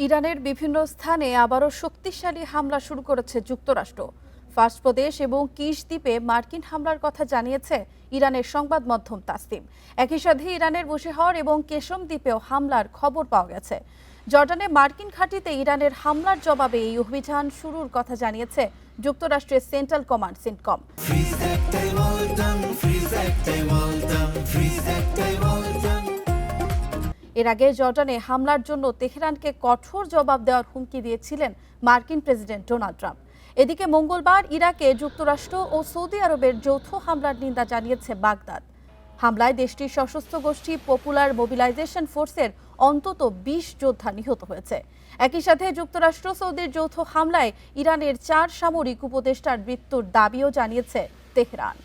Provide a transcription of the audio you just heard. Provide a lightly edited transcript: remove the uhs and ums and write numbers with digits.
ইরানের বিভিন্ন স্থানে আবারও শক্তিশালী হামলা শুরু করেছে যুক্তরাষ্ট্র। ফার্স প্রদেশ এবং কিশ দ্বীপে মার্কিন হামলার কথা জানিয়েছে ইরানের সংবাদ মাধ্যম তাসনিম। একই সাথে ইরানের বুশেহর এবং কেশম দ্বীপেও হামলার খবর পাওয়া গেছে। জর্ডানে মার্কিন ঘাঁটিতে ইরানের হামলার জবাবে এই অভিযান শুরুর কথা জানিয়েছে যুক্তরাষ্ট্রের সেন্ট্রাল কমান্ড সিন্টকম। এর আগে জর্ডানে হামলার জন্য তেহরানকে কঠোর জবাব দেওয়ার হুমকি দিয়েছিলেন মার্কিন প্রেসিডেন্ট ডোনাল্ড ট্রাম্প। এদিকে মঙ্গলবার ইরাকে যুক্তরাষ্ট্র ও সৌদি আরবের যৌথ হামলার নিন্দা জানিয়েছে বাগদাদ। হামলায় দেশটির সশস্ত্র গোষ্ঠী পপুলার মোবিলাইজেশন ফোর্সের অন্তত ২০ যোদ্ধা নিহত হয়েছে। একই সাথে যুক্তরাষ্ট্র সৌদির যৌথ হামলায় ইরানের ৪ সামরিক উপদেষ্টার মৃত্যুর দাবিও জানিয়েছে তেহরান।